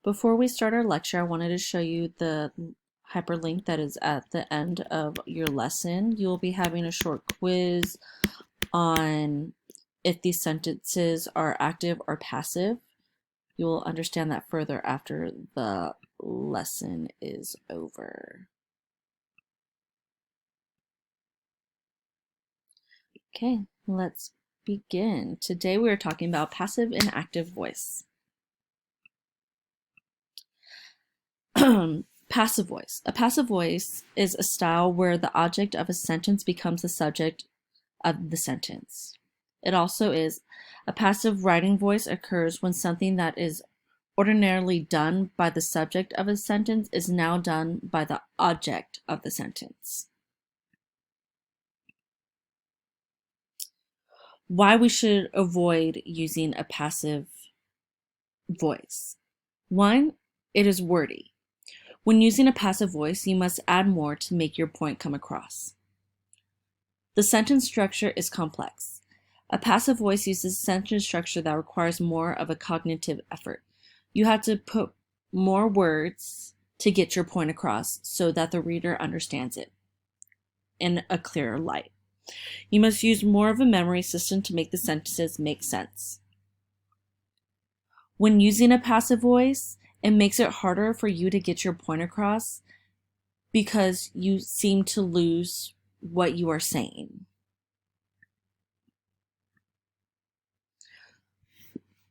Before we start our lecture, I wanted to show you the hyperlink that is at the end of your lesson. You will be having a short quiz on if these sentences are active or passive. You will understand that further after the lesson is over. Okay, let's begin. Today we are talking about passive and active voice. Passive voice. A passive voice is a style where the object of a sentence becomes the subject of the sentence. It also is a passive writing voice occurs when something that is ordinarily done by the subject of a sentence is now done by the object of the sentence. Why we should avoid using a passive voice. One, it is wordy. When using a passive voice, you must add more to make your point come across. The sentence structure is complex. A passive voice uses sentence structure that requires more of a cognitive effort. You have to put more words to get your point across so that the reader understands it in a clearer light. You must use more of a memory system to make the sentences make sense. When using a passive voice, it makes it harder for you to get your point across because you seem to lose what you are saying.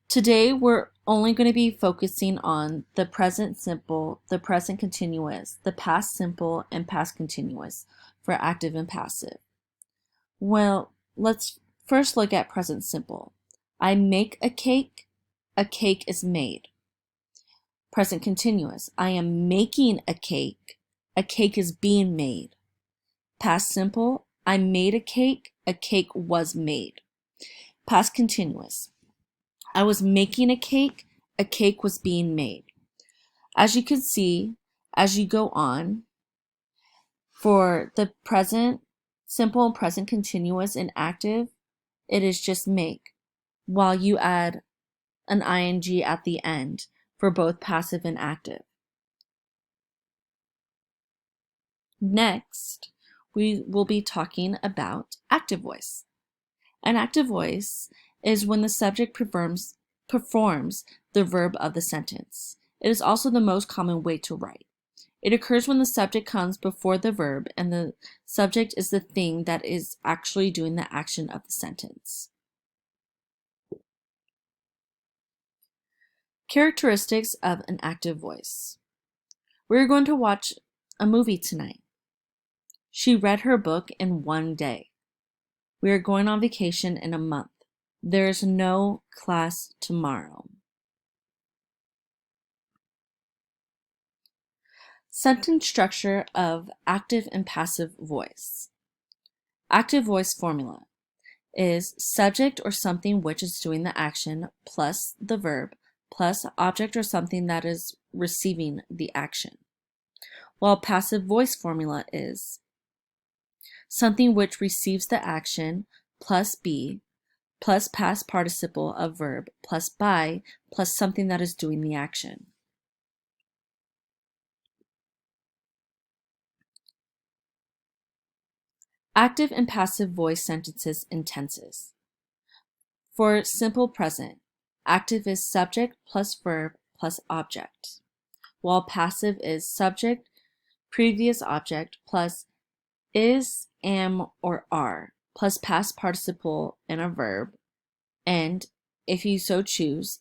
Today, we're only going to be focusing on the present simple, the present continuous, the past simple, and past continuous for active and passive. Well, let's first look at present simple. I make a cake is made. Present continuous. I am making a cake is being made. Past simple. I made a cake was made. Past continuous. I was making a cake was being made. As you can see, as you go on, for the present simple and present continuous and active, it is just make, while you add an ing at the end for both passive and active. Next, we will be talking about active voice. An active voice is when the subject performs the verb of the sentence. It is also the most common way to write. It occurs when the subject comes before the verb and the subject is the thing that is actually doing the action of the sentence. Characteristics of an active voice. We're going to watch a movie tonight. She read her book in one day. We are going on vacation in a month. There is no class tomorrow. Sentence structure of active and passive voice. Active voice formula is subject or something which is doing the action plus the verb plus object or something that is receiving the action. While passive voice formula is something which receives the action plus be plus past participle of verb plus by plus something that is doing the action. Active and passive voice sentences and tenses. For simple present, active is subject plus verb plus object, while passive is subject, previous object plus is, am, or are, plus past participle and a verb, and, if you so choose,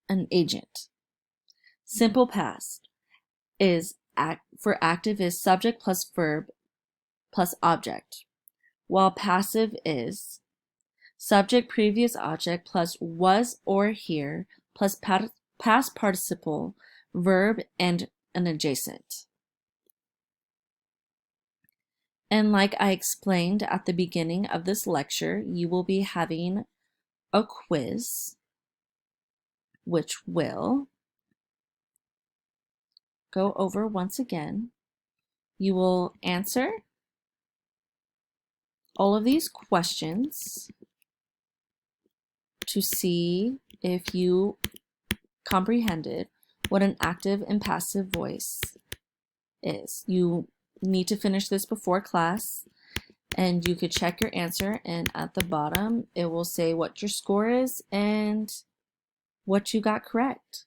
an agent. Simple past is for active is subject plus verb plus object, while passive is subject previous object plus was or here plus past participle, verb, and an adjacent. And like I explained at the beginning of this lecture, you will be having a quiz, which will go over once again. You will answer all of these questions to see if you comprehended what an active and passive voice is. You need to finish this before class, and you could check your answer, and at the bottom it will say what your score is and what you got correct.